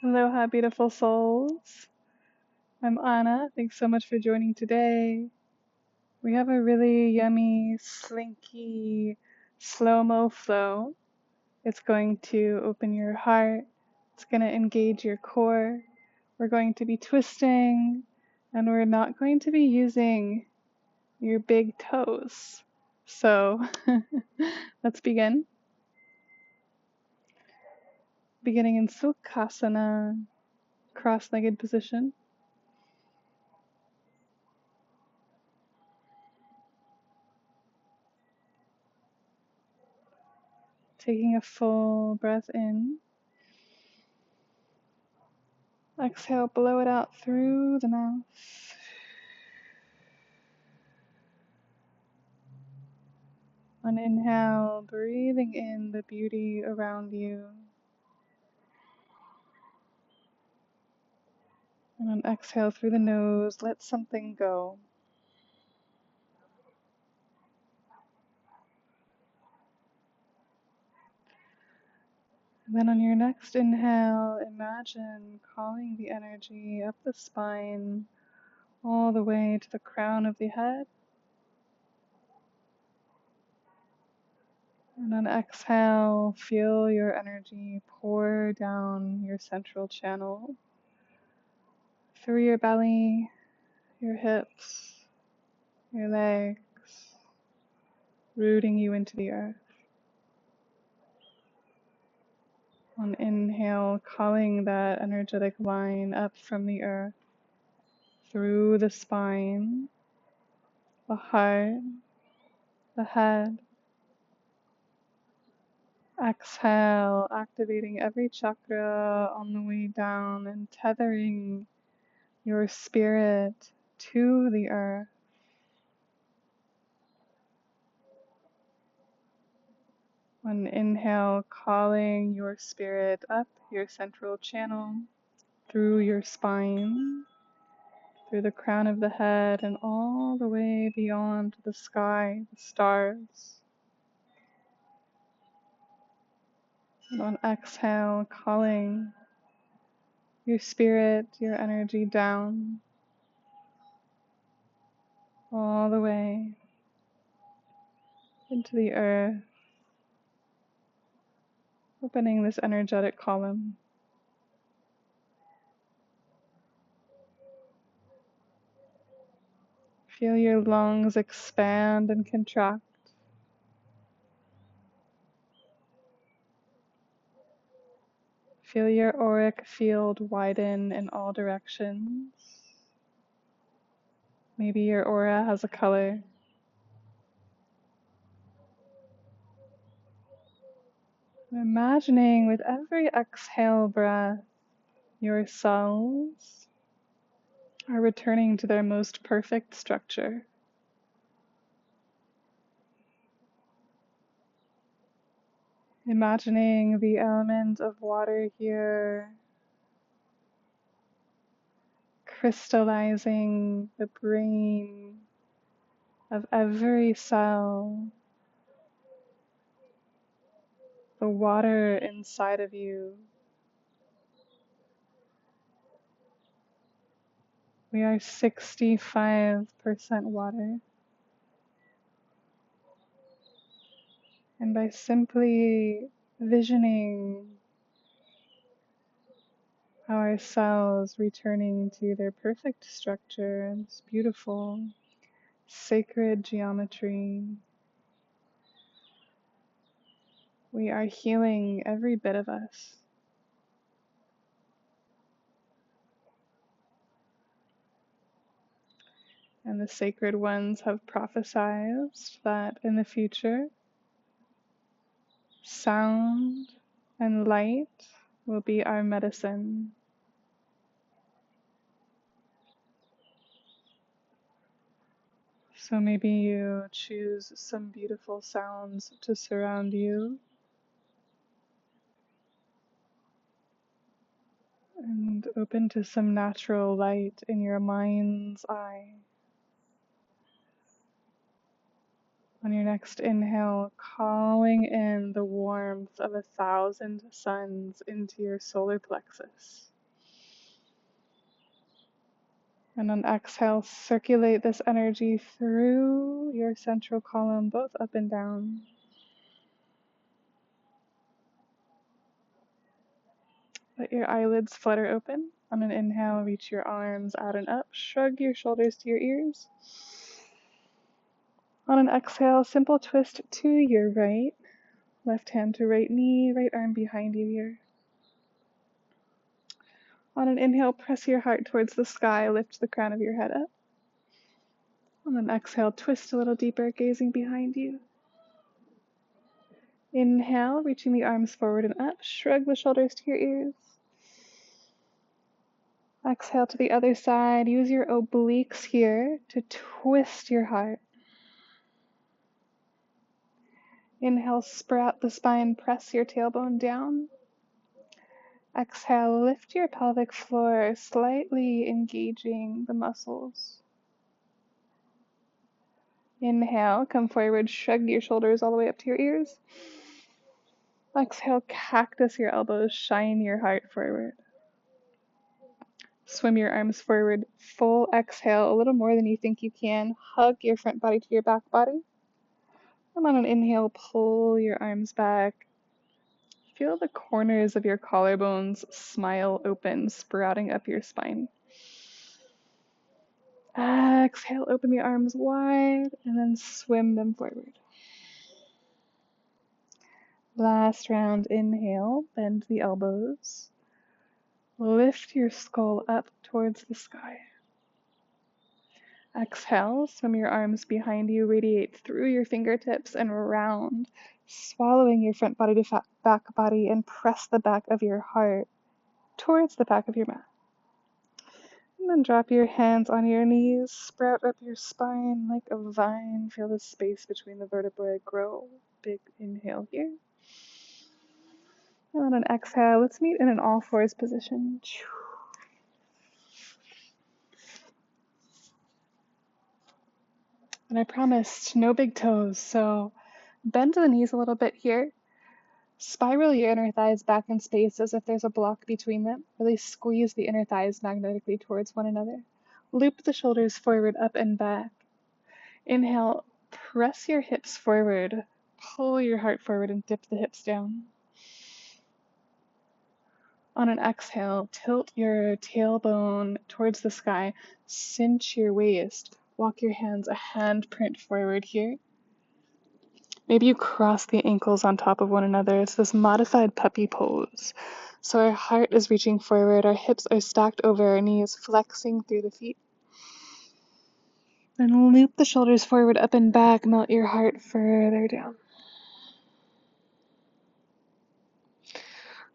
Aloha, beautiful souls. I'm Anna. Thanks so much for joining today. We have a really yummy, slinky, slow-mo flow. It's going to open your heart. It's going to engage your core. We're going to be twisting, and we're not going to be using your big toes. So let's begin. Beginning in Sukhasana, cross-legged position. Taking a full breath in. Exhale, blow it out through the mouth. On inhale, breathing in the beauty around you. And on exhale through the nose, let something go. And then on your next inhale, imagine calling the energy up the spine all the way to the crown of the head. And on exhale, feel your energy pour down your central channel through your belly, your hips, your legs, rooting you into the earth. On inhale, calling that energetic line up from the earth, through the spine, the heart, the head. Exhale, activating every chakra on the way down and tethering your spirit to the earth. On inhale, calling your spirit up your central channel, through your spine, through the crown of the head, and all the way beyond the sky, the stars. And on exhale, calling your spirit, your energy down, all the way into the earth, opening this energetic column. Feel your lungs expand and contract. Feel your auric field widen in all directions. Maybe your aura has a color. Imagining with every exhale breath, your cells are returning to their most perfect structure. Imagining the element of water here crystallizing the brain of every cell, the water inside of you. We are 65% water. And by simply visioning our cells returning to their perfect structure and this beautiful sacred geometry, we are healing every bit of us. And the sacred ones have prophesied that in the future, sound and light will be our medicine. So maybe you choose some beautiful sounds to surround you, and open to some natural light in your mind's eye. On your next inhale, calling in the warmth of 1,000 suns into your solar plexus. And on exhale, circulate this energy through your central column, both up and down. Let your eyelids flutter open. On an inhale, reach your arms out and up. Shrug your shoulders to your ears. On an exhale, simple twist to your right. Left hand to right knee, right arm behind you here. On an inhale, press your heart towards the sky. Lift the crown of your head up. On an exhale, twist a little deeper, gazing behind you. Inhale, reaching the arms forward and up. Shrug the shoulders to your ears. Exhale to the other side. Use your obliques here to twist your heart. Inhale, sprout the spine, press your tailbone down. Exhale, lift your pelvic floor, slightly engaging the muscles. Inhale, come forward, shrug your shoulders all the way up to your ears. Exhale, cactus your elbows, shine your heart forward. Swim your arms forward, full exhale, a little more than you think you can. Hug your front body to your back body. And on an inhale, pull your arms back. Feel the corners of your collarbones smile open, sprouting up your spine. Exhale, open the arms wide, and then swim them forward. Last round, inhale, bend the elbows. Lift your skull up towards the sky. Exhale, swim your arms behind you, radiate through your fingertips and round, swallowing your front body to back body, and press the back of your heart towards the back of your mat. And then drop your hands on your knees, sprout up your spine like a vine. Feel the space between the vertebrae grow. Big inhale here. And on an exhale, let's meet in an all fours position. And I promised no big toes, so bend the knees a little bit here. Spiral your inner thighs back in space as if there's a block between them. Really squeeze the inner thighs magnetically towards one another. Loop the shoulders forward, up and back. Inhale, press your hips forward. Pull your heart forward and dip the hips down. On an exhale, tilt your tailbone towards the sky. Cinch your waist. Walk your hands a handprint forward here. Maybe you cross the ankles on top of one another. It's this modified puppy pose. So our heart is reaching forward, our hips are stacked over our knees, flexing through the feet. Then loop the shoulders forward, up and back, melt your heart further down.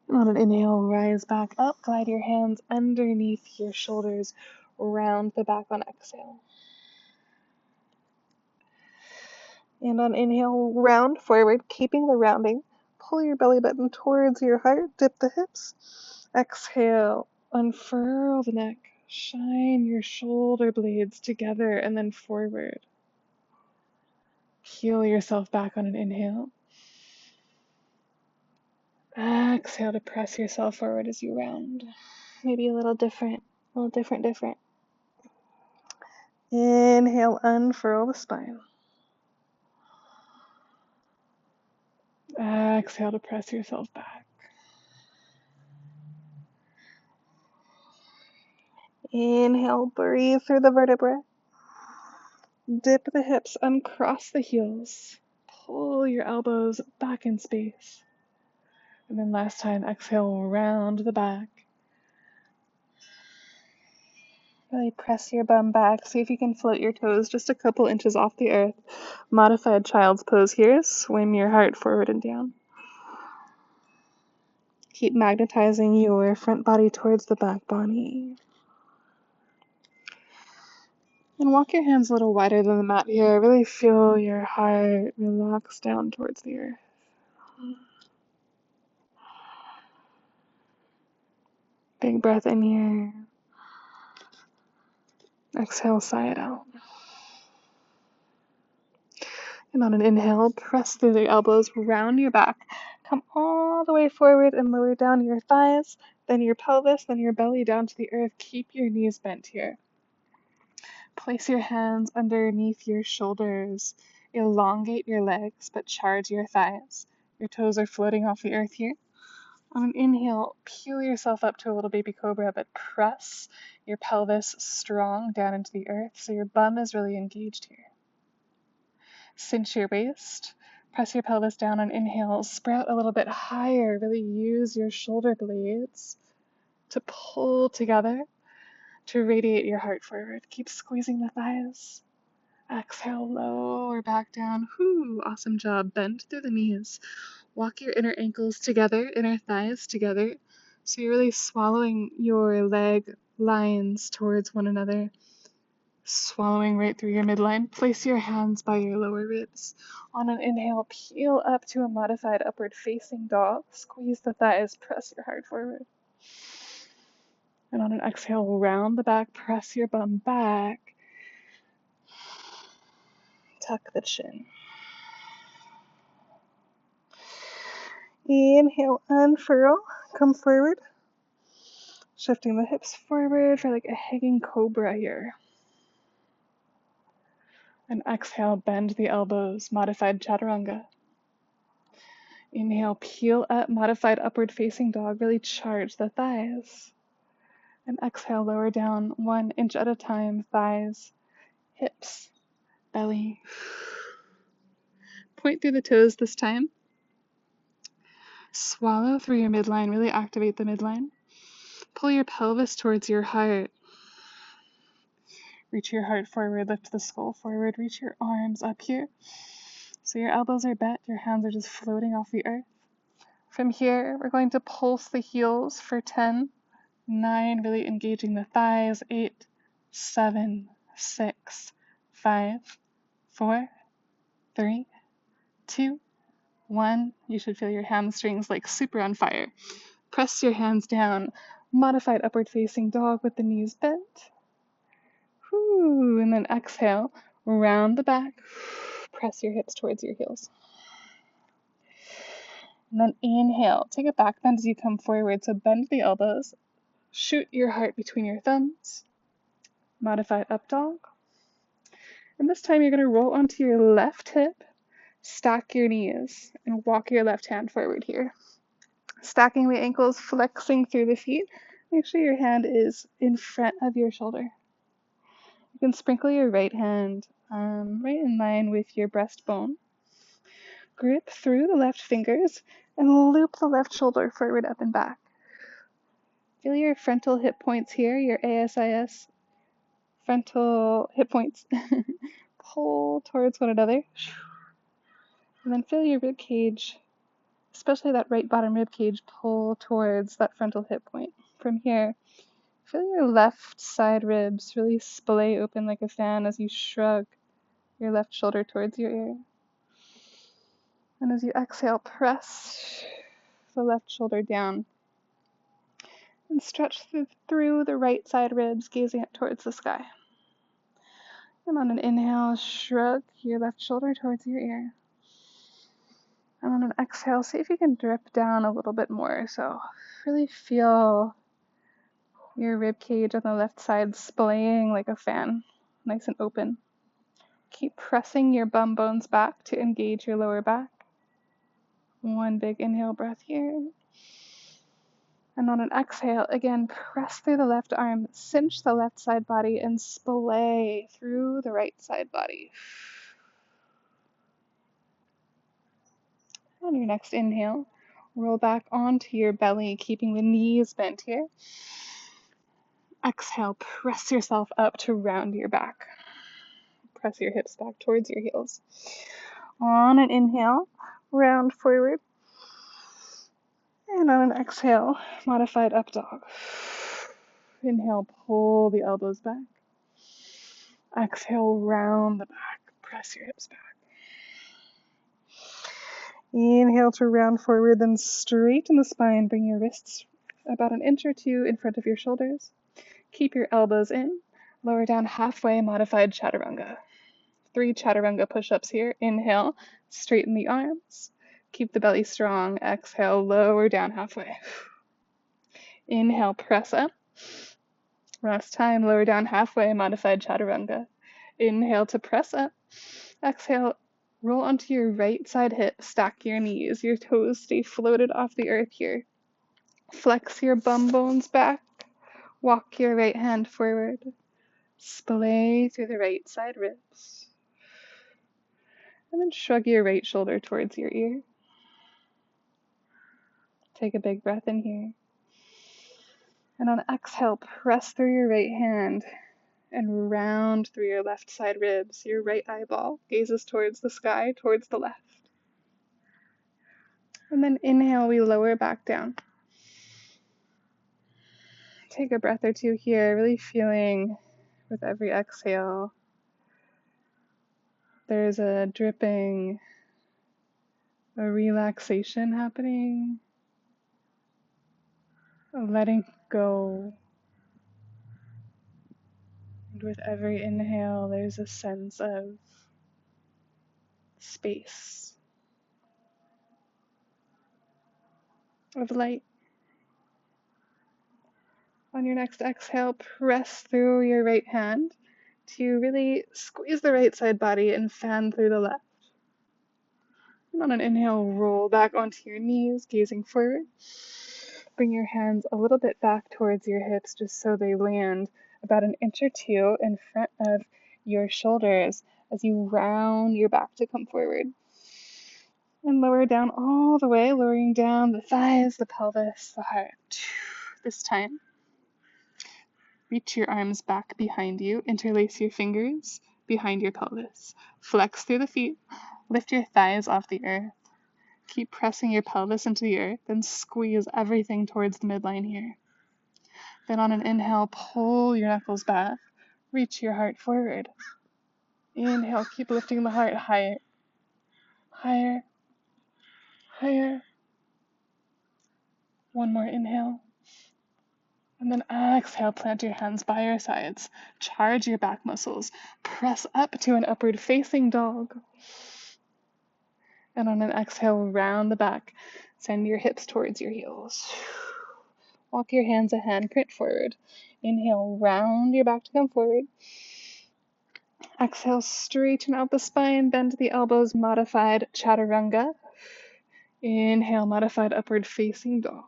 On an inhale, rise back up, glide your hands underneath your shoulders, round the back on exhale. And on inhale, round forward, keeping the rounding. Pull your belly button towards your heart, dip the hips. Exhale, unfurl the neck, shine your shoulder blades together and then forward. Peel yourself back on an inhale. Exhale to press yourself forward as you round. Maybe a little different. Inhale, unfurl the spine. Exhale to press yourself back. Inhale, breathe through the vertebrae. Dip the hips, uncross the heels. Pull your elbows back in space. And then last time, exhale, round the back. Really press your bum back. See if you can float your toes just a couple inches off the earth. Modified child's pose here. Swim your heart forward and down. Keep magnetizing your front body towards the back body. And walk your hands a little wider than the mat here. Really feel your heart relax down towards the earth. Big breath in here. Exhale, sigh it out. And on an inhale, press through the elbows, round your back. Come all the way forward and lower down your thighs, then your pelvis, then your belly down to the earth. Keep your knees bent here. Place your hands underneath your shoulders. Elongate your legs, but charge your thighs. Your toes are floating off the earth here. On an inhale, peel yourself up to a little baby cobra, but press your pelvis strong down into the earth so your bum is really engaged here. Cinch your waist. Press your pelvis down on inhale. Sprout a little bit higher. Really use your shoulder blades to pull together to radiate your heart forward. Keep squeezing the thighs. Exhale, lower back down. Whoo, awesome job. Bend through the knees. Walk your inner ankles together, inner thighs together. So you're really swallowing your leg lines towards one another. Swallowing right through your midline. Place your hands by your lower ribs. On an inhale, peel up to a modified upward facing dog. Squeeze the thighs, press your heart forward. And on an exhale, round the back, press your bum back. Tuck the chin. Inhale, unfurl, come forward. Shifting the hips forward for like a hanging cobra here. And exhale, bend the elbows, modified chaturanga. Inhale, peel up, modified upward facing dog, really charge the thighs. And exhale, lower down 1 inch at a time, thighs, hips, belly. Point through the toes this time. Swallow through your midline, really activate the midline. Pull your pelvis towards your heart. Reach your heart forward, lift the skull forward, reach your arms up here. So your elbows are bent, your hands are just floating off the earth. From here, we're going to pulse the heels for 10, 9, really engaging the thighs, 8, 7, 6, 5, 4, 3, 2, 1. You should feel your hamstrings like super on fire. Press your hands down, modified upward facing dog with the knees bent. Whew, and then exhale, round the back, press your hips towards your heels. And then inhale, take a back bend as you come forward, so bend the elbows, shoot your heart between your thumbs, modified up dog. And this time you're going to roll onto your left hip, stack your knees, and walk your left hand forward here. Stacking the ankles, flexing through the feet. Make sure your hand is in front of your shoulder. You can sprinkle your right hand right in line with your breastbone. Grip through the left fingers and loop the left shoulder forward, up and back. Feel your frontal hip points here, your ASIS frontal hip points. Pull towards one another. And then feel your rib cage, especially that right bottom rib cage, pull towards that frontal hip point. From here, feel your left side ribs really splay open like a fan as you shrug your left shoulder towards your ear. And as you exhale, press the left shoulder down and stretch through the right side ribs, gazing up towards the sky. And on an inhale, shrug your left shoulder towards your ear. And on an exhale, see if you can drip down a little bit more. So really feel your rib cage on the left side splaying like a fan, nice and open. Keep pressing your bum bones back to engage your lower back. One big inhale breath here. And on an exhale, again, press through the left arm, cinch the left side body, and splay through the right side body. On your next inhale, roll back onto your belly, keeping the knees bent here. Exhale, press yourself up to round your back. Press your hips back towards your heels. On an inhale, round forward. And on an exhale, modified up dog. Inhale, pull the elbows back. Exhale, round the back. Press your hips back. Inhale to round forward, then straighten the spine. Bring your wrists about an inch or two in front of your shoulders. Keep your elbows in. Lower down halfway, modified chaturanga. 3 chaturanga push-ups here. Inhale, straighten the arms. Keep the belly strong. Exhale, lower down halfway. Inhale, press up. Last time, lower down halfway, modified chaturanga. Inhale to press up. Exhale, roll onto your right side hip, stack your knees. Your toes stay floated off the earth here. Flex your bum bones back. Walk your right hand forward. Splay through the right side ribs. And then shrug your right shoulder towards your ear. Take a big breath in here. And on exhale, press through your right hand and round through your left side ribs. Your right eyeball gazes towards the sky, towards the left. And then inhale, we lower back down. Take a breath or two here, really feeling with every exhale. There's a dripping, a relaxation happening, a letting go. And with every inhale, there's a sense of space, of light. On your next exhale, press through your right hand to really squeeze the right side body and fan through the left. And on an inhale, roll back onto your knees, gazing forward. Bring your hands a little bit back towards your hips just so they land about an inch or two in front of your shoulders as you round your back to come forward. And lower down all the way, lowering down the thighs, the pelvis, the heart. This time, reach your arms back behind you, interlace your fingers behind your pelvis. Flex through the feet, lift your thighs off the earth. Keep pressing your pelvis into the earth and squeeze everything towards the midline here. Then on an inhale, pull your knuckles back, reach your heart forward. Inhale, keep lifting the heart higher, higher, higher. One more inhale. And then exhale, plant your hands by your sides. Charge your back muscles. Press up to an upward facing dog. And on an exhale, round the back. Send your hips towards your heels. Walk your hands a handprint forward. Inhale, round your back to come forward. Exhale, straighten out the spine, bend the elbows, modified chaturanga. Inhale, modified upward facing dog.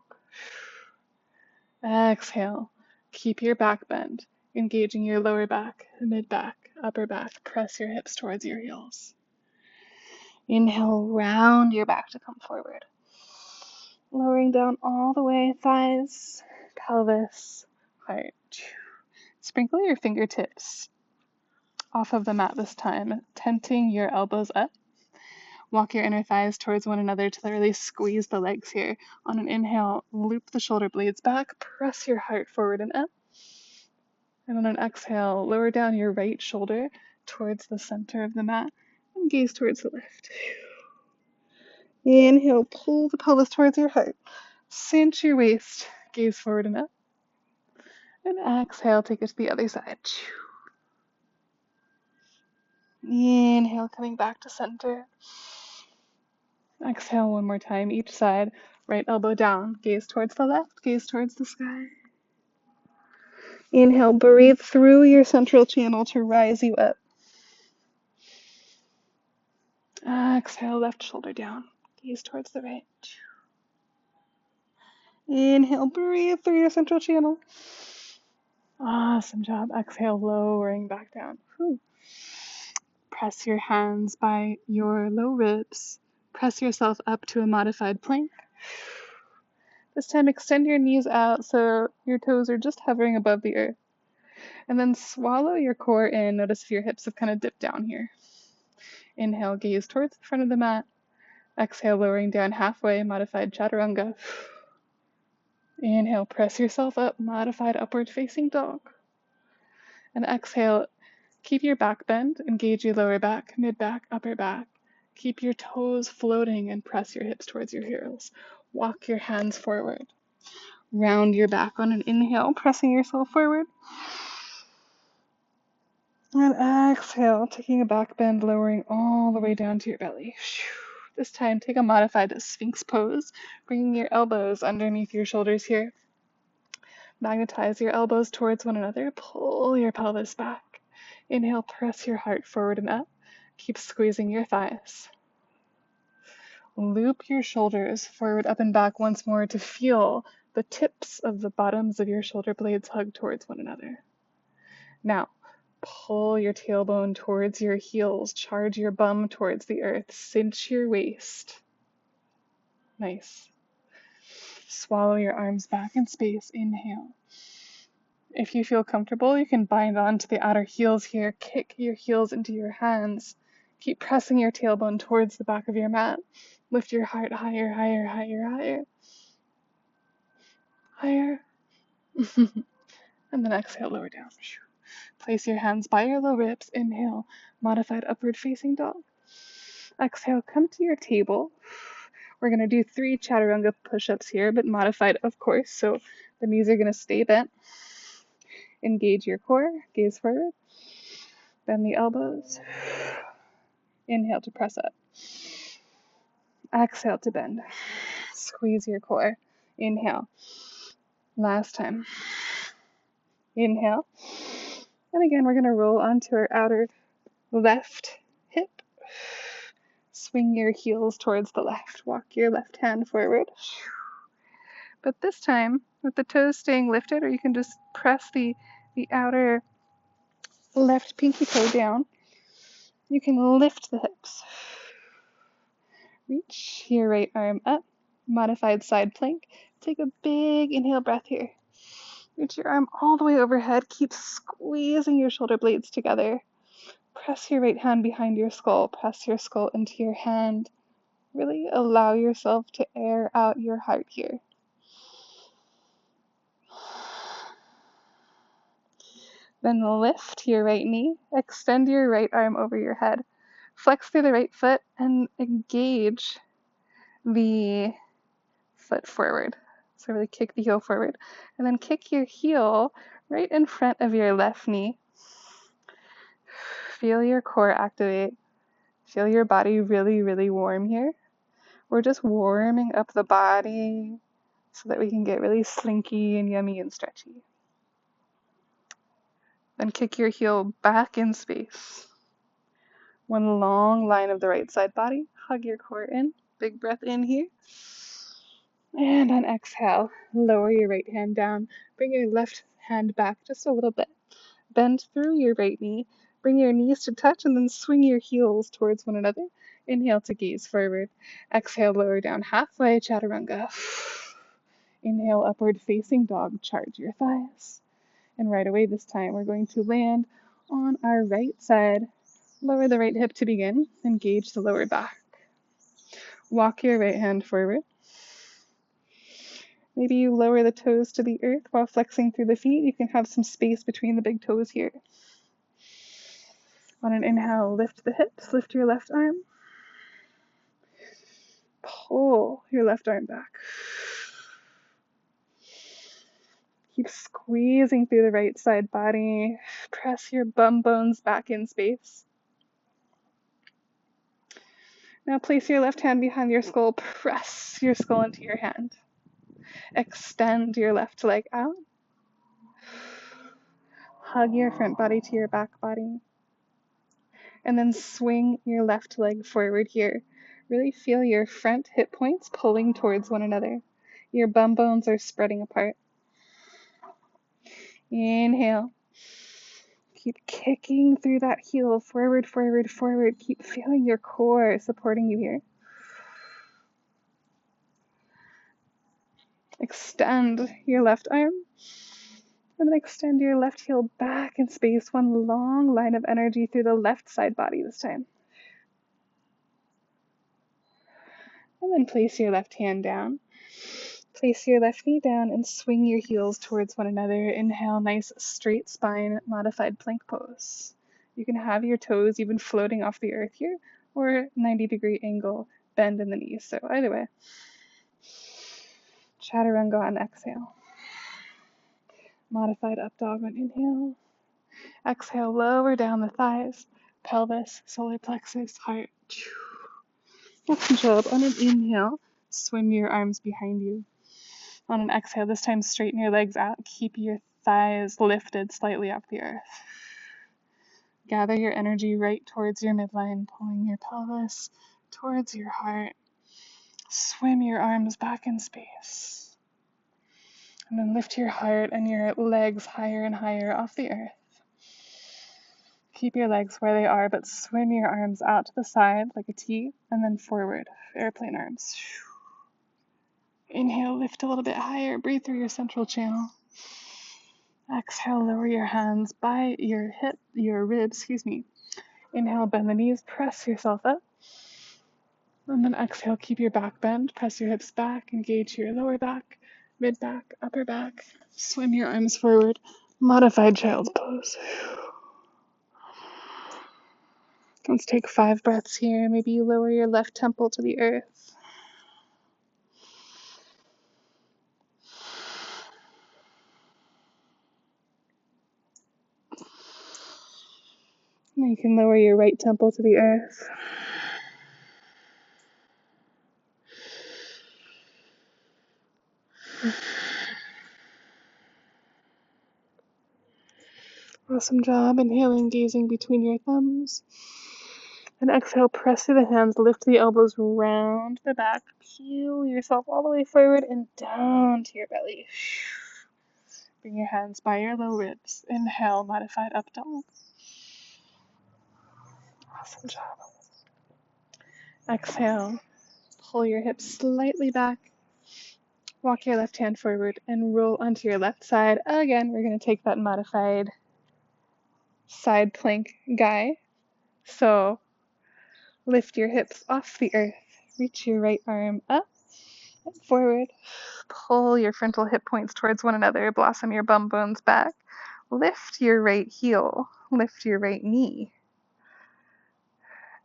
Exhale, keep your back bent, engaging your lower back, mid back, upper back. Press your hips towards your heels. Inhale, round your back to come forward. Lowering down all the way, thighs, pelvis, heart. Sprinkle your fingertips off of the mat this time, tenting your elbows up. Walk your inner thighs towards one another to really squeeze the legs here. On an inhale, loop the shoulder blades back, press your heart forward and up. And on an exhale, lower down your right shoulder towards the center of the mat and gaze towards the left. Inhale, pull the pelvis towards your heart. Cinch your waist, gaze forward and up. And exhale, take it to the other side. Inhale, coming back to center. Exhale one more time, each side. Right elbow down, gaze towards the left, gaze towards the sky. Inhale, breathe through your central channel to rise you up. Exhale, left shoulder down, gaze towards the right. Inhale, breathe through your central channel. Awesome job. Exhale, lowering back down. Press your hands by your low ribs. Press yourself up to a modified plank. This time, extend your knees out so your toes are just hovering above the earth. And then swallow your core in. Notice if your hips have kind of dipped down here. Inhale, gaze towards the front of the mat. Exhale, lowering down halfway, modified chaturanga. Inhale, press yourself up, modified upward facing dog. And exhale, keep your back bent, engage your lower back, mid back, upper back. Keep your toes floating and press your hips towards your heels. Walk your hands forward. Round your back on an inhale, pressing yourself forward. And exhale, taking a back bend, lowering all the way down to your belly. This time, take a modified Sphinx pose, bringing your elbows underneath your shoulders here. Magnetize your elbows towards one another. Pull your pelvis back. Inhale, press your heart forward and up. Keep squeezing your thighs. Loop your shoulders forward, up, and back once more to feel the tips of the bottoms of your shoulder blades hug towards one another. Now, pull your tailbone towards your heels. Charge your bum towards the earth. Cinch your waist. Nice. Swallow your arms back in space. Inhale. If you feel comfortable, you can bind onto the outer heels here. Kick your heels into your hands. Keep pressing your tailbone towards the back of your mat. Lift your heart higher, higher, higher, higher. Higher. And then exhale, lower down. Place your hands by your low ribs. Inhale, modified upward facing dog. Exhale, come to your table. We're going to do 3 chaturanga push-ups here, but modified, of course, so the knees are going to stay bent. Engage your core, gaze forward. Bend the elbows. Inhale to press up. Exhale to bend. Squeeze your core. Inhale. Last time. Inhale. And again, we're going to roll onto our outer left hip. Swing your heels towards the left. Walk your left hand forward. But this time, with the toes staying lifted, or you can just press the outer left pinky toe down. You can lift the hips. Reach your right arm up. Modified side plank. Take a big inhale breath here. Reach your arm all the way overhead. Keep squeezing your shoulder blades together. Press your right hand behind your skull. Press your skull into your hand. Really allow yourself to air out your heart here. Then lift your right knee. Extend your right arm over your head. Flex through the right foot and engage the foot forward. So really kick the heel forward. And then kick your heel right in front of your left knee. Feel your core activate. Feel your body really, really warm here. We're just warming up the body so that we can get really slinky and yummy and stretchy. Then kick your heel back in space. One long line of the right side body. Hug your core in. Big breath in here. And on exhale, lower your right hand down. Bring your left hand back just a little bit. Bend through your right knee. Bring your knees to touch and then swing your heels towards one another. Inhale to gaze forward. Exhale, lower down halfway, chaturanga. Inhale, upward facing dog. Charge your thighs. And right away this time, we're going to land on our right side. Lower the right hip to begin. Engage the lower back. Walk your right hand forward. Maybe you lower the toes to the earth while flexing through the feet. You can have some space between the big toes here. On an inhale, lift the hips, lift your left arm. Pull your left arm back. Keep squeezing through the right side body. Press your bum bones back in space. Now place your left hand behind your skull. Press your skull into your hand. Extend your left leg out. Hug your front body to your back body. And then swing your left leg forward here. Really feel your front hip points pulling towards one another. Your bum bones are spreading apart. Inhale. Keep kicking through that heel, forward, forward, forward. Keep feeling your core supporting you here. Extend your left arm. And then extend your left heel back in space. One long line of energy through the left side body this time. And then place your left hand down. Place your left knee down and swing your heels towards one another. Inhale, nice straight spine, modified plank pose. You can have your toes even floating off the earth here, or 90-degree angle bend in the knees. So either way. Chaturanga on exhale. Modified up dog on inhale. Exhale, lower down the thighs, pelvis, solar plexus, heart. Excellent job. On an inhale, swim your arms behind you. On an exhale, this time straighten your legs out. Keep your thighs lifted slightly off the earth. Gather your energy right towards your midline, pulling your pelvis towards your heart. Swim your arms back in space. And then lift your heart and your legs higher and higher off the earth. Keep your legs where they are, but swim your arms out to the side like a T, and then forward, airplane arms. Inhale, lift a little bit higher, breathe through your central channel. Exhale, lower your hands by your ribs, Inhale, bend the knees, press yourself up. And then exhale, keep your back bent, press your hips back, engage your lower back, mid back, upper back. Swim your arms forward, modified child's pose. Let's take 5 breaths here. Maybe you lower your left temple to the earth. And you can lower your right temple to the earth. Awesome job. Inhaling, gazing between your thumbs. And exhale, press through the hands, lift the elbows round the back, peel yourself all the way forward and down to your belly. Bring your hands by your low ribs. Inhale, modified up dog. Awesome job. Exhale, pull your hips slightly back. Walk your left hand forward and roll onto your left side. Again, we're going to take that modified side plank guy. So lift your hips off the earth. Reach your right arm up and forward. Pull your frontal hip points towards one another. Blossom your bum bones back. Lift your right heel. Lift your right knee.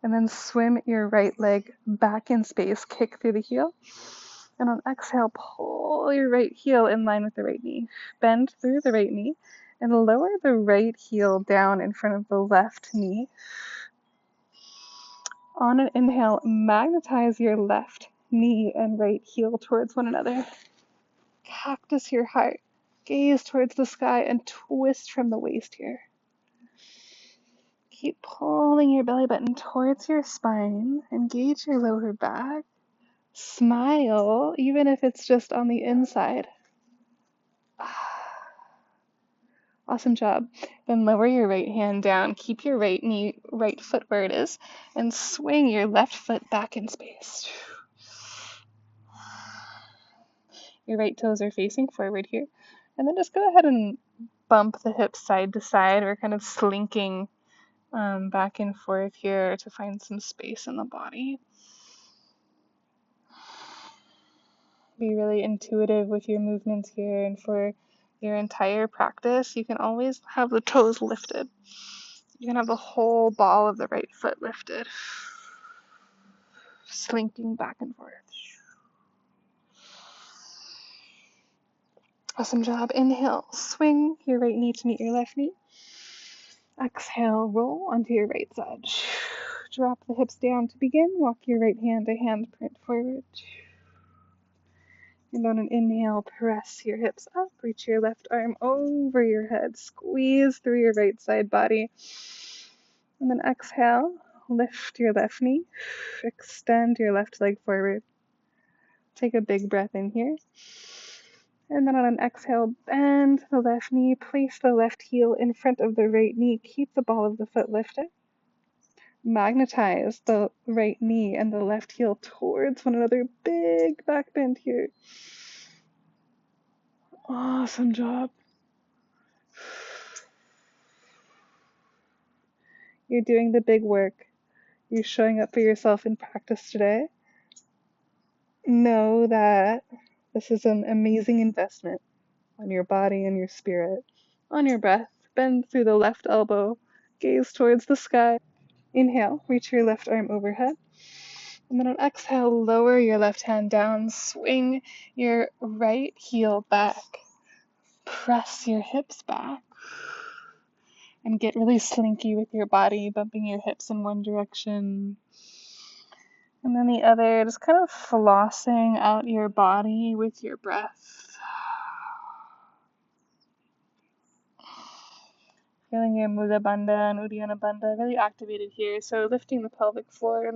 And then swim your right leg back in space. Kick through the heel. And on exhale, pull your right heel in line with the right knee. Bend through the right knee and lower the right heel down in front of the left knee. On an inhale, magnetize your left knee and right heel towards one another. Cactus your heart. Gaze towards the sky and twist from the waist here. Keep pulling your belly button towards your spine. Engage your lower back. Smile, even if it's just on the inside. Awesome job. Then lower your right hand down. Keep your right foot where it is, and swing your left foot back in space. Your right toes are facing forward here. And then just go ahead and bump the hips side to side. We're kind of slinking back and forth here to find some space in the body. Be really intuitive with your movements here, and for your entire practice, you can always have the toes lifted. You can have the whole ball of the right foot lifted, slinking back and forth. Awesome job. Inhale, swing your right knee to meet your left knee. Exhale, roll onto your right side. Drop the hips down to begin. Walk your right hand to handprint forward. And on an inhale, press your hips up. Reach your left arm over your head. Squeeze through your right side body. And then exhale, lift your left knee. Extend your left leg forward. Take a big breath in here. And then on an exhale, bend the left knee. Place the left heel in front of the right knee. Keep the ball of the foot lifted. Magnetize the right knee and the left heel towards one another. Big back bend here. Awesome job. You're doing the big work. You're showing up for yourself in practice today. Know that this is an amazing investment on your body and your spirit. On your breath, bend through the left elbow. Gaze towards the sky. Inhale, reach your left arm overhead. And then on exhale, lower your left hand down. Swing your right heel back. Press your hips back. And get really slinky with your body, bumping your hips in one direction, And then the other, just kind of flossing out your body with your breath. Feeling your Mula Bandha and Uddiyana Bandha really activated here. So lifting the pelvic floor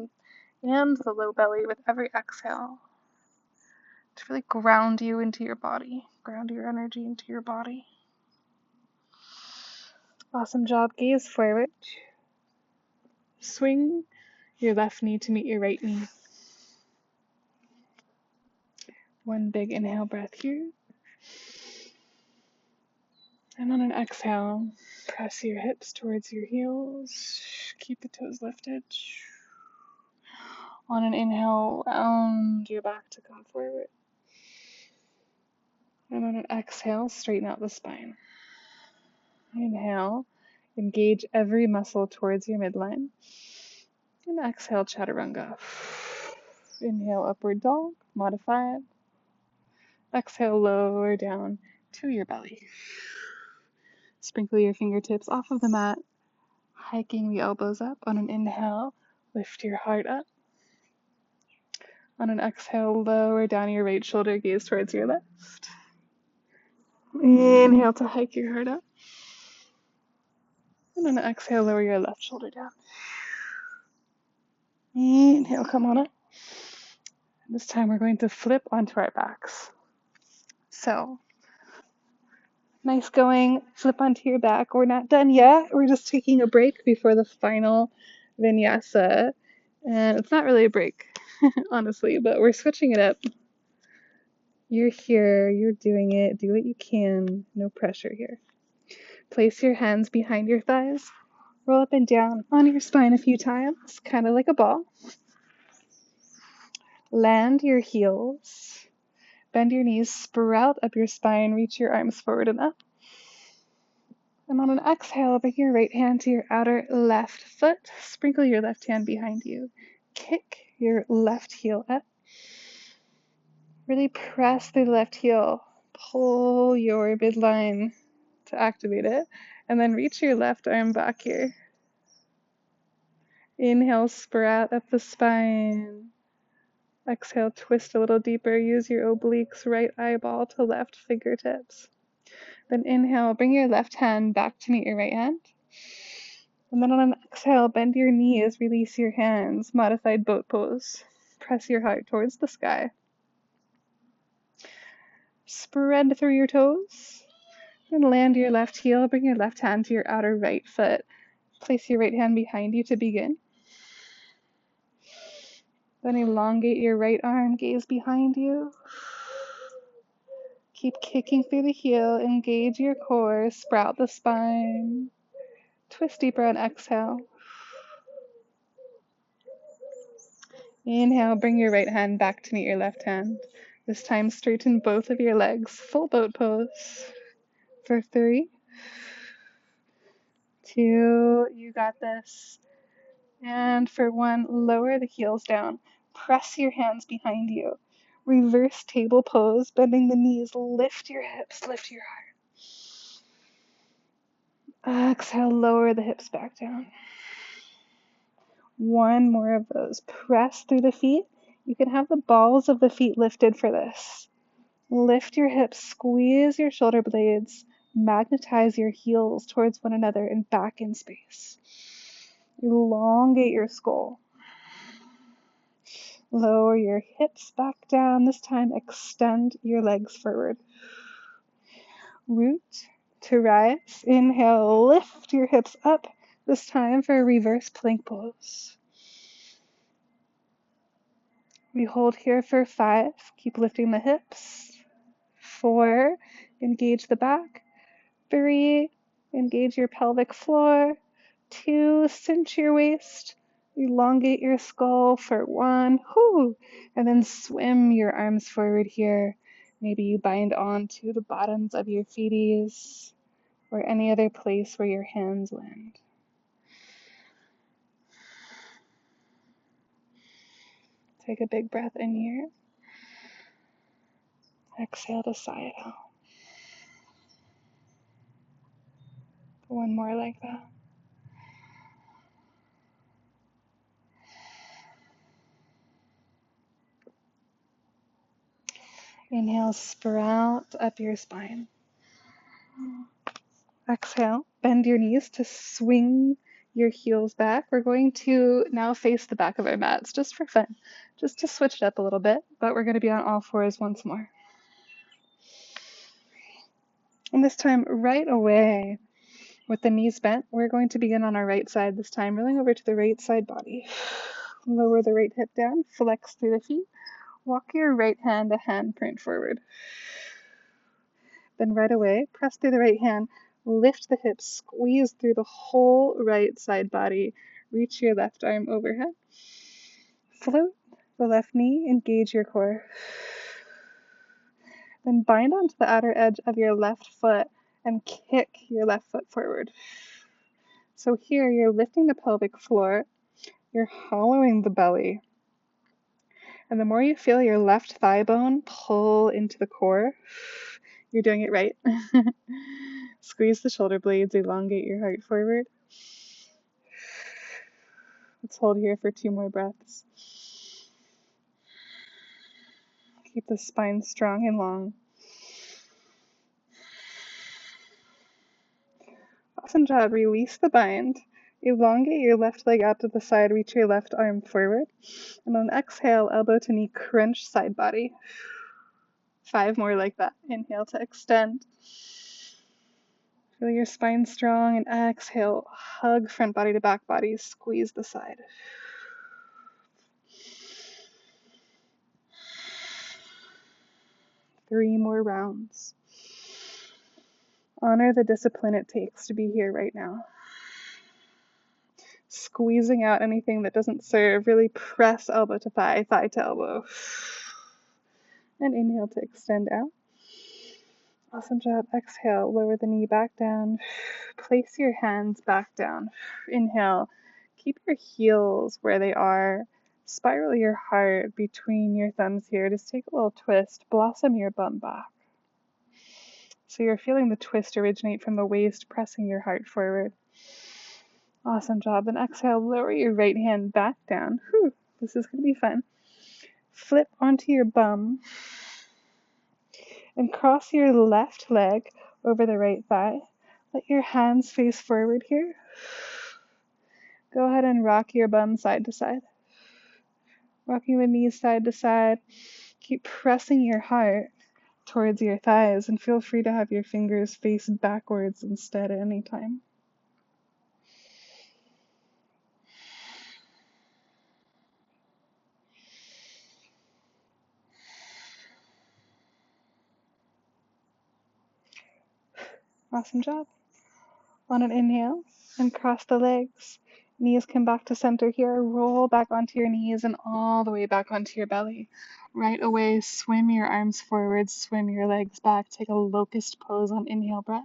and the low belly with every exhale to really ground you into your body, ground your energy into your body. Awesome job. Gaze forward. Swing your left knee to meet your right knee. One big inhale breath here. And on an exhale, press your hips towards your heels. Keep the toes lifted. On an inhale, round your back to come forward. And on an exhale, straighten out the spine. Inhale, engage every muscle towards your midline. And exhale, chaturanga. Inhale, upward dog, modify it. Exhale, lower down to your belly. Sprinkle your fingertips off of the mat, hiking the elbows up. On an inhale, lift your heart up. On an exhale, lower down your right shoulder, gaze towards your left. Inhale to hike your heart up. And on an exhale, lower your left shoulder down. Inhale, come on up. This time we're going to flip onto our backs. So, nice going. Flip onto your back. We're not done yet. We're just taking a break before the final vinyasa. And it's not really a break, honestly, but we're switching it up. You're here. You're doing it. Do what you can. No pressure here. Place your hands behind your thighs. Roll up and down on your spine a few times, kind of like a ball. Land your heels. Bend your knees, sprout up your spine, reach your arms forward and up. And on an exhale, bring your right hand to your outer left foot. Sprinkle your left hand behind you. Kick your left heel up. Really press through the left heel. Pull your midline to activate it. And then reach your left arm back here. Inhale, sprout up the spine. Exhale, twist a little deeper. Use your obliques, right eyeball to left fingertips. Then inhale, bring your left hand back to meet your right hand. And then on an exhale, bend your knees, release your hands, modified boat pose. Press your heart towards the sky. Spread through your toes. And land your left heel, bring your left hand to your outer right foot. Place your right hand behind you to begin. Then elongate your right arm, gaze behind you. Keep kicking through the heel, engage your core, sprout the spine. Twist deeper on exhale. Inhale, bring your right hand back to meet your left hand. This time straighten both of your legs, full boat pose. For 3, 2, you got this. And for 1, lower the heels down. Press your hands behind you. Reverse table pose, bending the knees, lift your hips, lift your heart. Exhale, lower the hips back down. 1 more of those. Press through the feet. You can have the balls of the feet lifted for this. Lift your hips, squeeze your shoulder blades, magnetize your heels towards one another and back in space. Elongate your skull. Lower your hips back down. This time extend your legs forward. Root to rise. Inhale, lift your hips up. This time for a reverse plank pose. We hold here for 5. Keep lifting the hips. 4, engage the back. 3, engage your pelvic floor. 2, cinch your waist. Elongate your skull for 1. Whoo! And then swim your arms forward here. Maybe you bind on to the bottoms of your feeties or any other place where your hands land. Take a big breath in here. Exhale to sigh it out. 1 more like that. Inhale, sprout up your spine. Exhale, bend your knees to swing your heels back. We're going to now face the back of our mats just for fun, just to switch it up a little bit, but we're going to be on all fours once more. And this time, right away, with the knees bent, we're going to begin on our right side this time, rolling over to the right side body. Lower the right hip down, flex through the feet. Walk your right hand a hand print forward. Then right away, press through the right hand, lift the hips, squeeze through the whole right side body. Reach your left arm overhead. Float the left knee, engage your core. Then bind onto the outer edge of your left foot and kick your left foot forward. So here you're lifting the pelvic floor, you're hollowing the belly. And the more you feel your left thigh bone pull into the core, you're doing it right. Squeeze the shoulder blades, elongate your heart forward. Let's hold here for 2 more breaths. Keep the spine strong and long. Awesome job. Release the bind. Elongate your left leg out to the side. Reach your left arm forward. And on exhale, elbow to knee, crunch side body. 5 more like that. Inhale to extend. Feel your spine strong, and exhale, hug front body to back body, squeeze the side. Three more rounds. Honor the discipline it takes to be here right now. Squeezing out anything that doesn't serve. Really press elbow to thigh, thigh to elbow. And inhale to extend out. Awesome job. Exhale, lower the knee back down. Place your hands back down. Inhale. Keep your heels where they are. Spiral your heart between your thumbs here. Just take a little twist. Blossom your bum back. So you're feeling the twist originate from the waist, pressing your heart forward. Awesome job. Then exhale, lower your right hand back down. Whew, this is going to be fun. Flip onto your bum and cross your left leg over the right thigh. Let your hands face forward here. Go ahead and rock your bum side to side. Rocking the knees side to side. Keep pressing your heart towards your thighs, and feel free to have your fingers face backwards instead at any time. Awesome job. On an inhale, and cross the legs. Knees come back to center here. Roll back onto your knees and all the way back onto your belly. Right away, swim your arms forward, swim your legs back. Take a locust pose on inhale breath.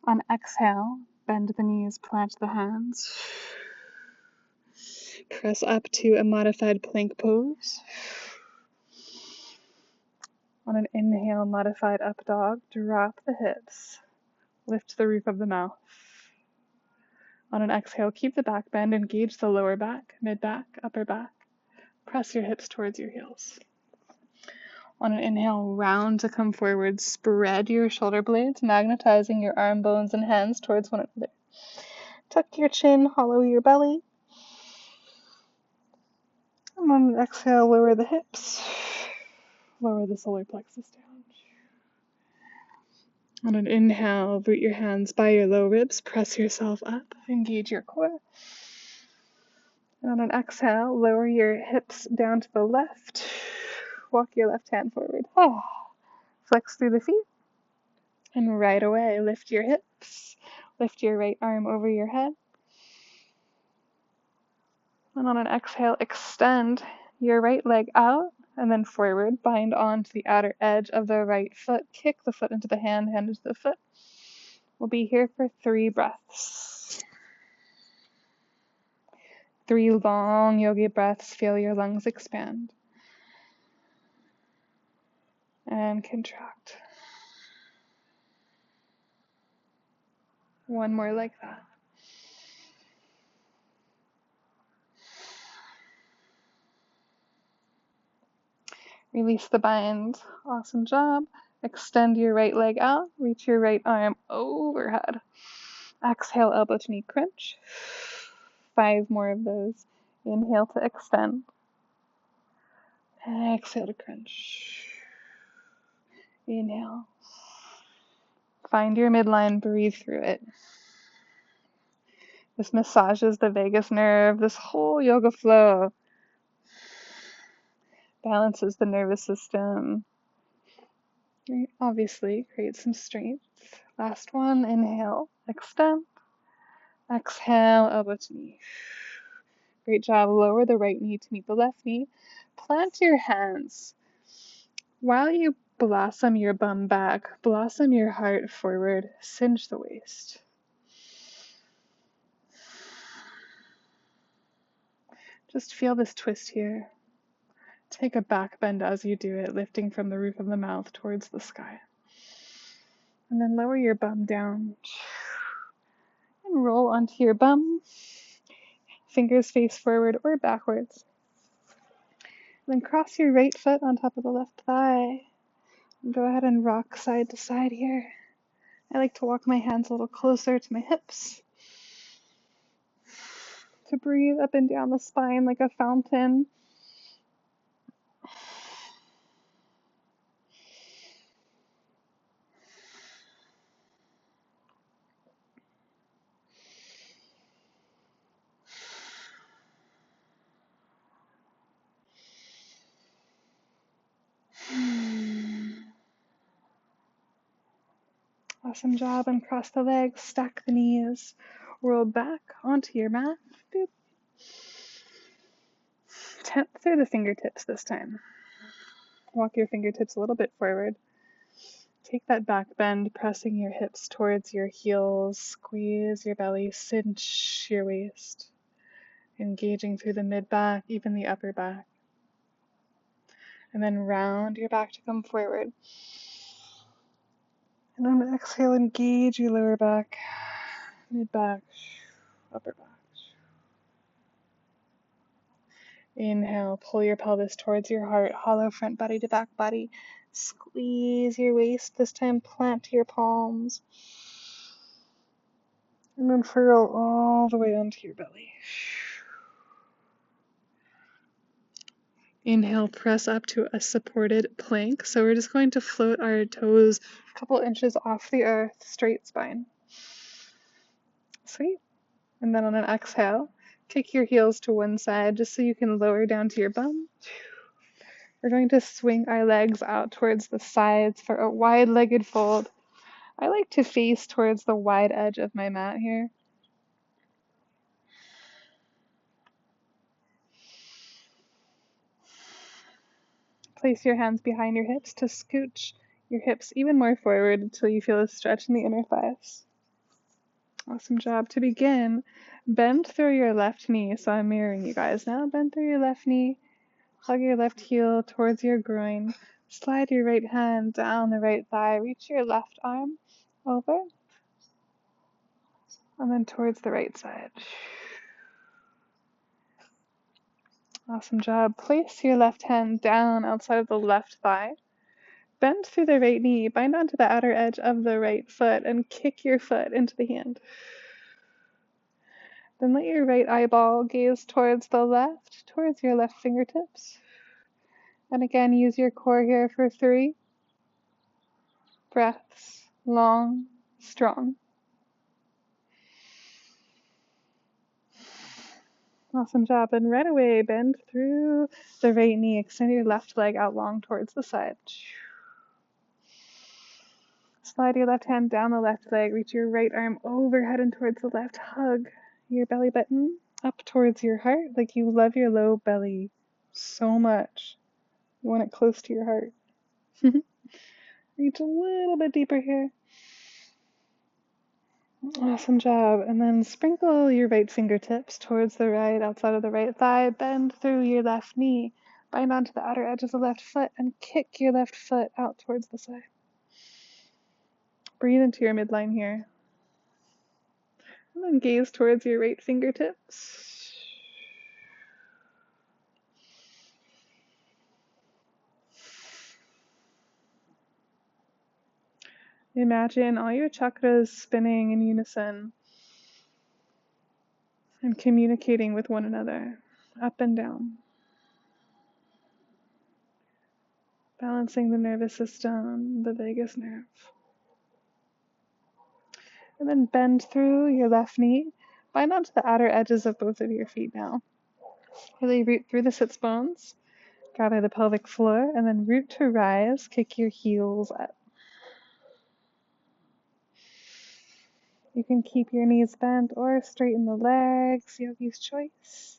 On exhale, bend the knees, plant the hands. Press up to a modified plank pose. On an inhale, modified up dog, drop the hips. Lift the roof of the mouth. On an exhale, keep the back bend, engage the lower back, mid back, upper back. Press your hips towards your heels. On an inhale, round to come forward, spread your shoulder blades, magnetizing your arm bones and hands towards one another. Tuck your chin, hollow your belly. And on an exhale, lower the hips. Lower the solar plexus down. On an inhale, root your hands by your low ribs, press yourself up, engage your core. And on an exhale, lower your hips down to the left. Walk your left hand forward. Flex through the feet. And right away, lift your hips. Lift your right arm over your head. And on an exhale, extend your right leg out and then forward. Bind onto the outer edge of the right foot. Kick the foot into the hand, hand into the foot. We'll be here for 3 breaths. 3 long yogi breaths. Feel your lungs expand. And contract. 1 more like that. Release the bind. Awesome job. Extend your right leg out. Reach your right arm overhead. Exhale, elbow to knee crunch. 5 more of those. Inhale to extend. Exhale to crunch. Inhale. Find your midline, breathe through it. This massages the vagus nerve. This whole yoga flow balances the nervous system. Obviously, create some strength. Last one, inhale, extend. Exhale, elbow to knee. Great job. Lower the right knee to meet the left knee. Plant your hands. While you blossom your bum back, blossom your heart forward, cinch the waist. Just feel this twist here. Take a back bend as you do it, lifting from the roof of the mouth towards the sky. And then lower your bum down. And roll onto your bum. Fingers face forward or backwards. Then cross your right foot on top of the left thigh. And go ahead and rock side to side here. I like to walk my hands a little closer to my hips. To breathe up and down the spine like a fountain. Awesome job. And cross the legs, stack the knees, roll back onto your mat. Boop. Tap through the fingertips this time. Walk your fingertips a little bit forward. Take that back bend, pressing your hips towards your heels. Squeeze your belly, cinch your waist. Engaging through the mid-back, even the upper back. And then round your back to come forward. And then exhale, engage your lower back, mid-back, upper back. Inhale, pull your pelvis towards your heart, hollow front body to back body. Squeeze your waist, this time plant your palms. And then furrow all the way onto your belly. Inhale, press up to a supported plank. So we're just going to float our toes a couple inches off the earth, straight spine. Sweet. And then on an exhale, kick your heels to one side just so you can lower down to your bum. We're going to swing our legs out towards the sides for a wide-legged fold. I like to face towards the wide edge of my mat here. Place your hands behind your hips to scooch your hips even more forward until you feel a stretch in the inner thighs. Awesome job. To begin, bend through your left knee. So I'm mirroring you guys now. Bend through your left knee. Hug your left heel towards your groin. Slide your right hand down the right thigh. Reach your left arm over. And then towards the right side. Awesome job. Place your left hand down outside of the left thigh. Bend through the right knee. Bind onto the outer edge of the right foot and kick your foot into the hand. Then let your right eyeball gaze towards the left, towards your left fingertips. And again, use your core here for 3 breaths, long, strong. Awesome job. And right away, bend through the right knee. Extend your left leg out long towards the side. Slide your left hand down the left leg. Reach your right arm overhead and towards the left. Hug your belly button up towards your heart like you love your low belly so much. You want it close to your heart. Reach a little bit deeper here. Awesome job. And then sprinkle your right fingertips towards the right, outside of the right thigh. Bend through your left knee. Bind onto the outer edge of the left foot and kick your left foot out towards the side. Breathe into your midline here. And then gaze towards your right fingertips. Imagine all your chakras spinning in unison and communicating with one another, up and down, balancing the nervous system, the vagus nerve. And then bend through your left knee, bind onto the outer edges of both of your feet now. Really root through the sits bones, gather the pelvic floor, and then root to rise, kick your heels up. You can keep your knees bent or straighten the legs, yogi's choice.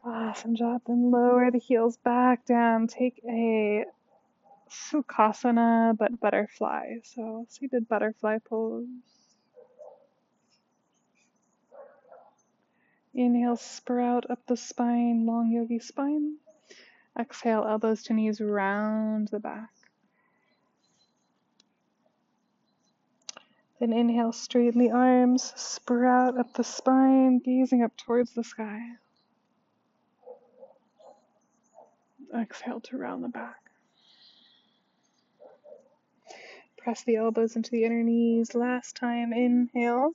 Awesome job. Then lower the heels back down. Take a Sukhasana, but butterfly. So seated butterfly pose. Inhale, sprout up the spine, long yogi spine. Exhale, elbows to knees round the back. Then inhale, straighten the arms, sprout up the spine, gazing up towards the sky. Exhale to round the back. Press the elbows into the inner knees. Last time, inhale.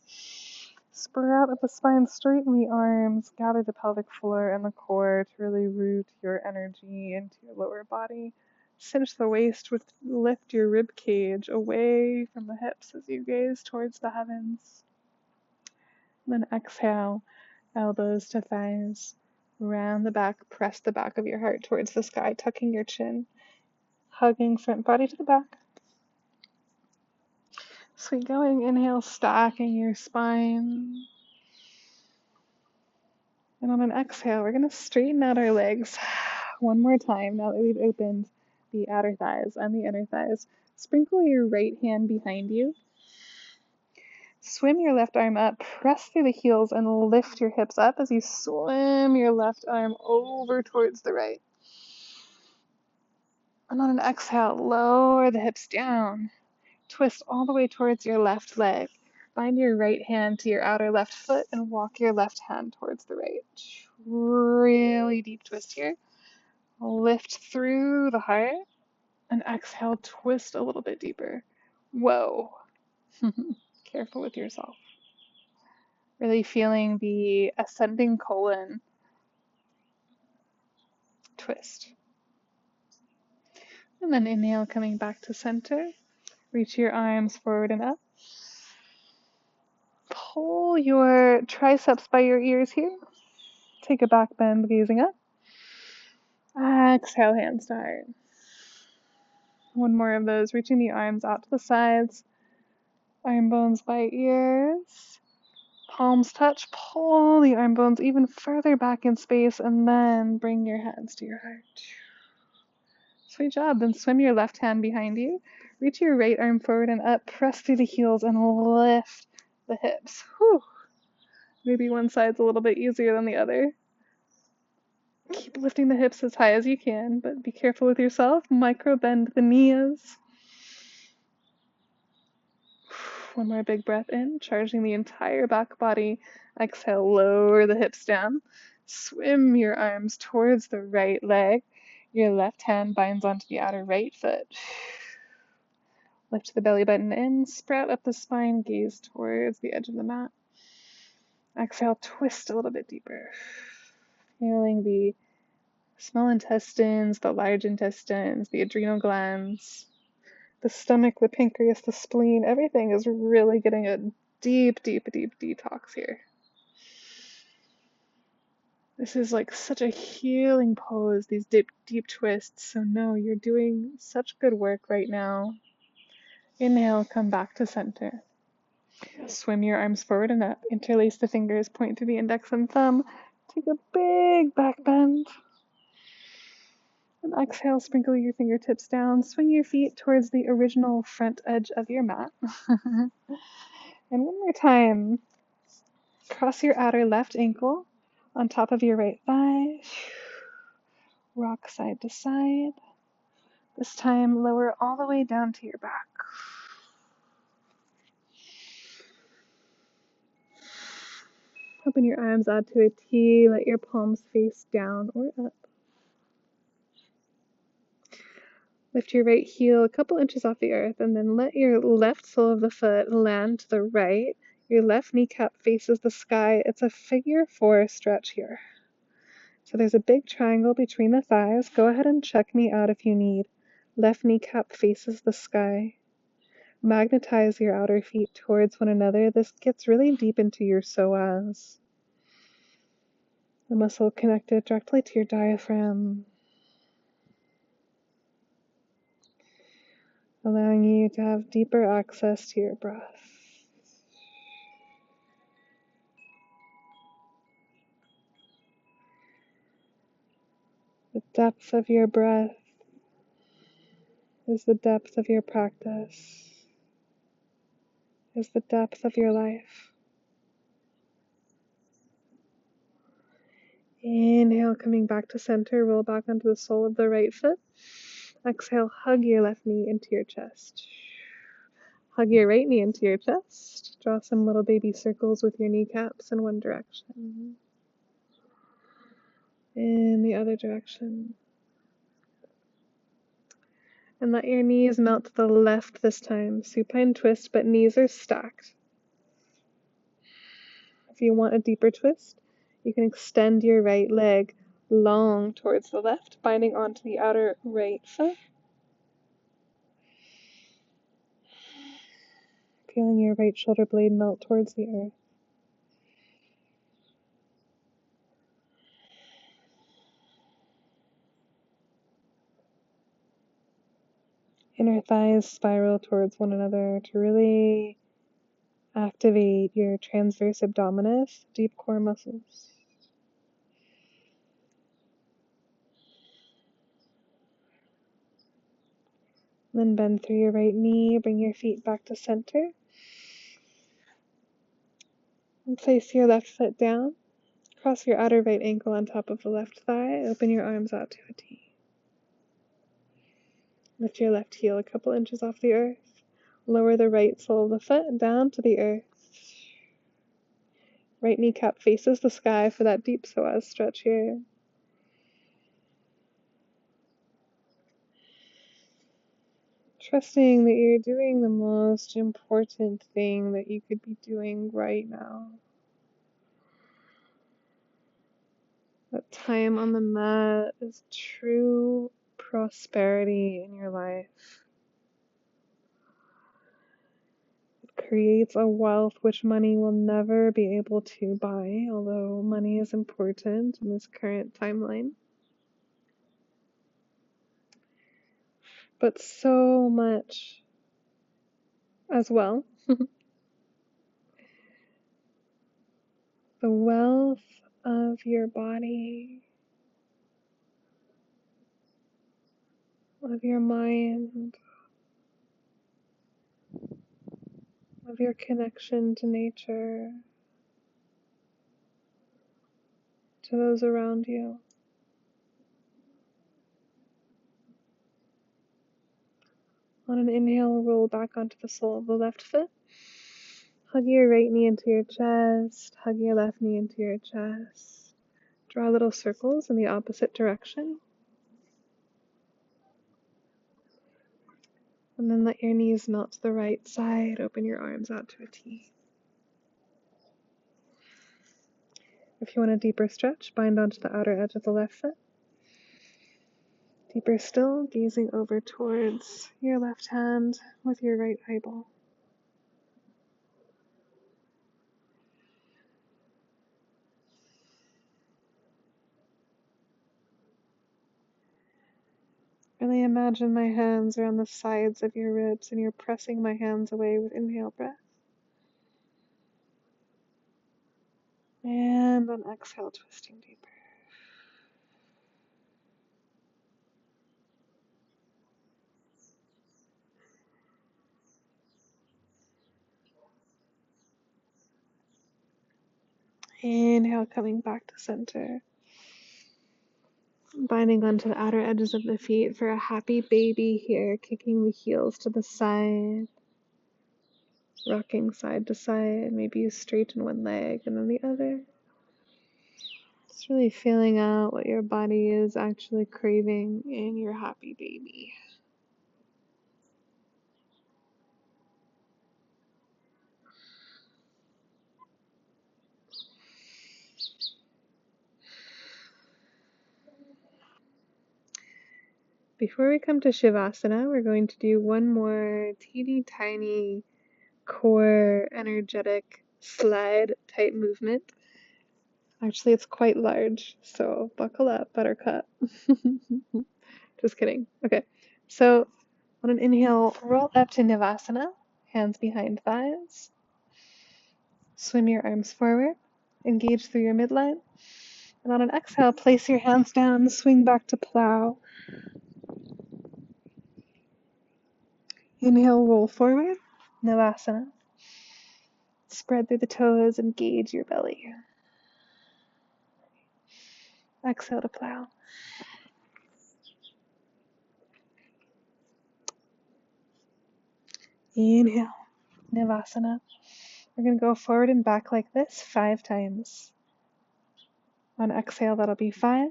Sprout up the spine, straighten the arms, gather the pelvic floor and the core to really root your energy into your lower body. Cinch the waist, lift your rib cage away from the hips as you gaze towards the heavens. Then exhale, elbows to thighs, round the back, press the back of your heart towards the sky, tucking your chin, hugging front body to the back. Sweet going, inhale, stacking your spine. And on an exhale, we're going to straighten out our legs one more time now that we've opened the outer thighs and the inner thighs. Sprinkle your right hand behind you. Swim your left arm up, press through the heels, and lift your hips up as you swim your left arm over towards the right. And on an exhale, lower the hips down. Twist all the way towards your left leg. Bind your right hand to your outer left foot and walk your left hand towards the right. Really deep twist here. Lift through the heart and exhale, twist a little bit deeper. Whoa. Careful with yourself. Really feeling the ascending colon twist. And then inhale, coming back to center. Reach your arms forward and up. Pull your triceps by your ears here. Take a back bend, gazing up. Exhale, hands to heart. One more of those, reaching the arms out to the sides. Arm bones by ears. Palms touch. Pull the arm bones even further back in space, and then bring your hands to your heart. Sweet job. Then swim your left hand behind you. Reach your right arm forward and up. Press through the heels and lift the hips. Whew. Maybe one side's a little bit easier than the other. Keep lifting the hips as high as you can, but be careful with yourself. Micro bend the knees. One more big breath in, charging the entire back body. Exhale, lower the hips down. Swim your arms towards the right leg. Your left hand binds onto the outer right foot. Lift the belly button in, sprout up the spine, gaze towards the edge of the mat. Exhale, twist a little bit deeper. Feeling the small intestines, the large intestines, the adrenal glands, the stomach, the pancreas, the spleen. Everything is really getting a deep, deep, deep detox here. This is like such a healing pose, these deep, deep twists. So no, you're doing such good work right now. Inhale, come back to center. Swim your arms forward and up. Interlace the fingers, point to the index and thumb. Take a big back bend. And exhale, sprinkle your fingertips down. Swing your feet towards the original front edge of your mat. And one more time. Cross your outer left ankle on top of your right thigh. Rock side to side. This time, lower all the way down to your back. Open your arms out to a T. Let your palms face down or up. Lift your right heel a couple inches off the earth, and then let your left sole of the foot land to the right. Your left kneecap faces the sky. It's a figure 4 stretch here. So there's a big triangle between the thighs. Go ahead and check me out if you need. Left kneecap faces the sky. Magnetize your outer feet towards one another. This gets really deep into your psoas, the muscle connected directly to your diaphragm, allowing you to have deeper access to your breath. The depth of your breath is the depth of your practice, is the depth of your life. Inhale, coming back to center, roll back onto the sole of the right foot. Exhale, hug your left knee into your chest. Hug your right knee into your chest. Draw some little baby circles with your kneecaps in one direction. In the other direction. And let your knees melt to the left this time. Supine twist, but knees are stacked. If you want a deeper twist, you can extend your right leg long towards the left, binding onto the outer right foot. Feeling your right shoulder blade melt towards the earth. Inner thighs spiral towards one another to really activate your transverse abdominis, deep core muscles. Then bend through your right knee, bring your feet back to center. And place your left foot down. Cross your outer right ankle on top of the left thigh. Open your arms out to a T. Lift your left heel a couple inches off the earth. Lower the right sole of the foot down to the earth. Right kneecap faces the sky for that deep psoas stretch here. Trusting that you're doing the most important thing that you could be doing right now. That time on the mat is true prosperity in your life. It creates a wealth which money will never be able to buy, although money is important in this current timeline. But so much as well. The wealth of your body, of your mind, of your connection to nature, to those around you. On an inhale, roll back onto the sole of the left foot. Hug your right knee into your chest. Hug your left knee into your chest. Draw little circles in the opposite direction. And then let your knees melt to the right side. Open your arms out to a T. If you want a deeper stretch, bind onto the outer edge of the left foot. Deeper still, gazing over towards your left hand with your right eyeball. Really imagine my hands are on the sides of your ribs and you're pressing my hands away with inhale breath. And on exhale, twisting deeper. Inhale, coming back to center. Binding onto the outer edges of the feet for a happy baby here, kicking the heels to the side. rocking side to side. Maybe you straighten one leg and then the other. Just really feeling out what your body is actually craving in your happy baby. Before we come to Shavasana, we're going to do one more teeny tiny core energetic slide type movement. Actually, it's quite large, so buckle up, buttercup. Just kidding. Okay, so on an inhale, roll up to Navasana, hands behind thighs. Swim your arms forward, engage through your midline. And on an exhale, place your hands down, swing back to plow. Inhale, roll forward, Navasana. Spread through the toes, engage your belly. Exhale to plow. Inhale, Navasana. We're going to go forward and back like this 5 times. On exhale, that'll be 5,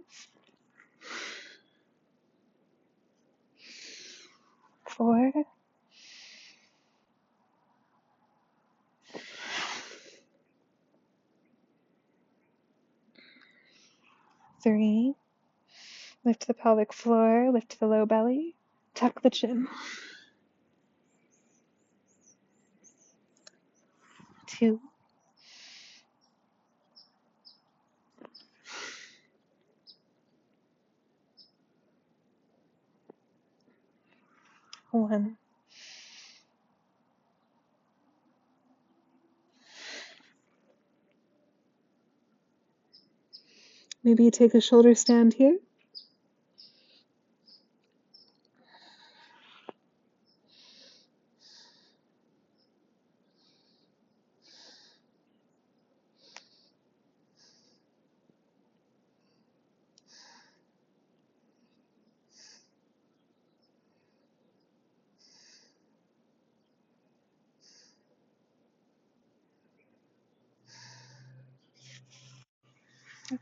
4, 3. Lift the pelvic floor, lift the low belly, tuck the chin. 2, 1. Maybe you take a shoulder stand here.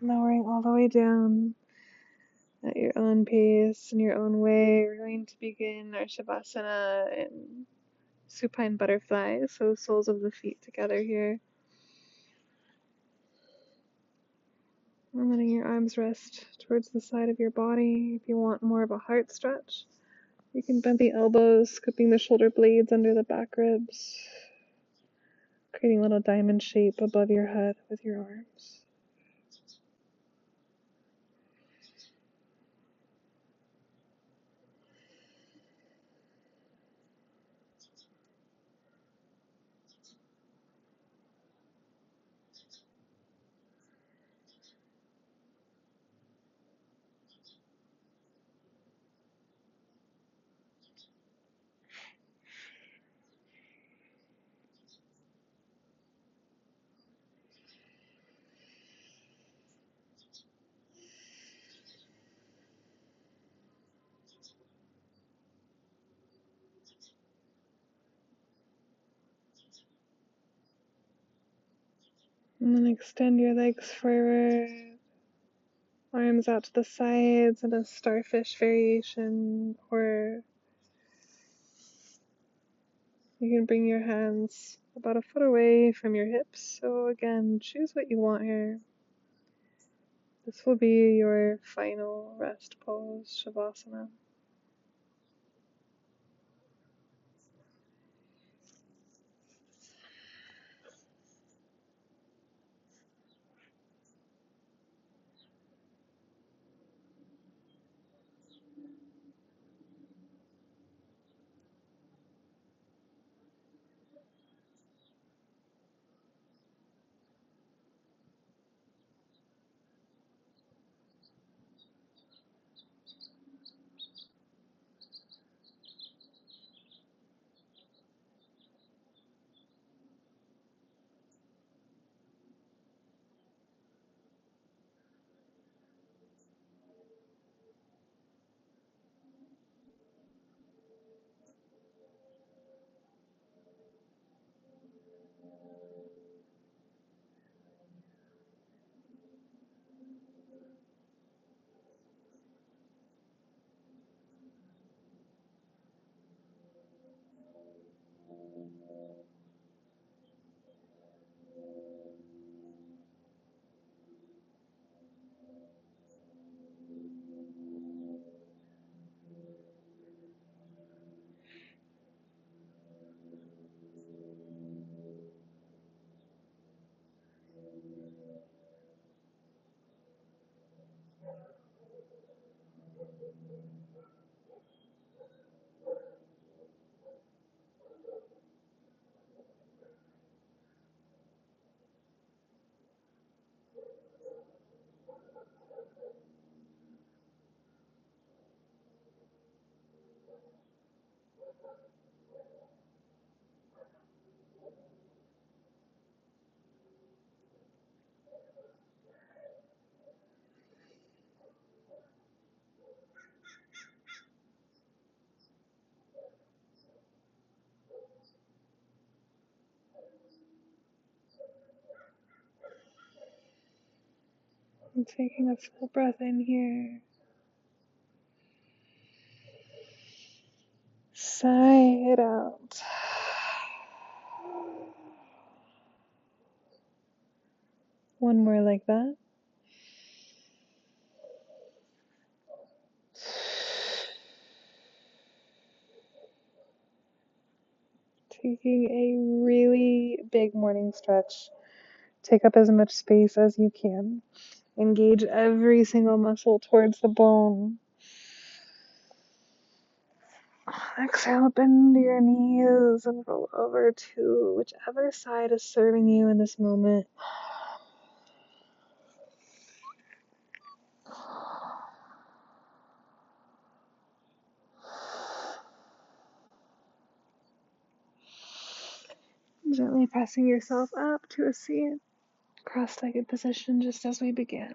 Lowering all the way down at your own pace, in your own way. We're going to begin our Shavasana in supine butterfly, so soles of the feet together here. And letting your arms rest towards the side of your body. If you want more of a heart stretch, you can bend the elbows, scooping the shoulder blades under the back ribs, creating a little diamond shape above your head with your arms. And then extend your legs forward, arms out to the sides in a starfish variation, or you can bring your hands about a foot away from your hips. So again, choose what you want here. This will be your final rest pose, Shavasana. And taking a full breath in here. Sigh it out. One more like that. Taking a really big morning stretch. Take up as much space as you can. Engage every single muscle towards the bone. Exhale, bend your knees and roll over to whichever side is serving you in this moment. Gently pressing yourself up to a seat. Cross-legged position just as we begin.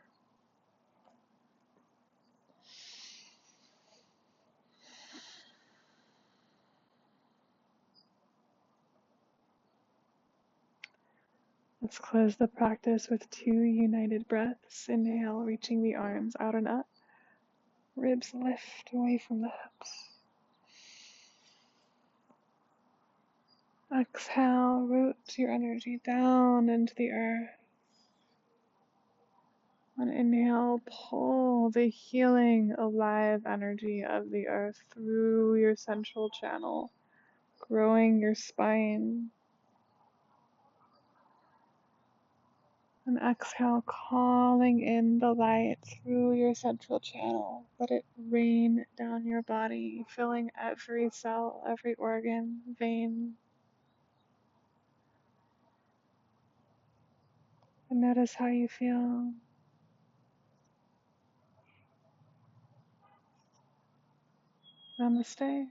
Let's close the practice with 2 united breaths. Inhale, reaching the arms out and up. Ribs lift away from the hips. Exhale, root your energy down into the earth. On inhale, pull the healing, alive energy of the earth through your central channel, growing your spine. And exhale, calling in the light through your central channel. Let it rain down your body, filling every cell, every organ, vein. And notice how you feel. Namaste.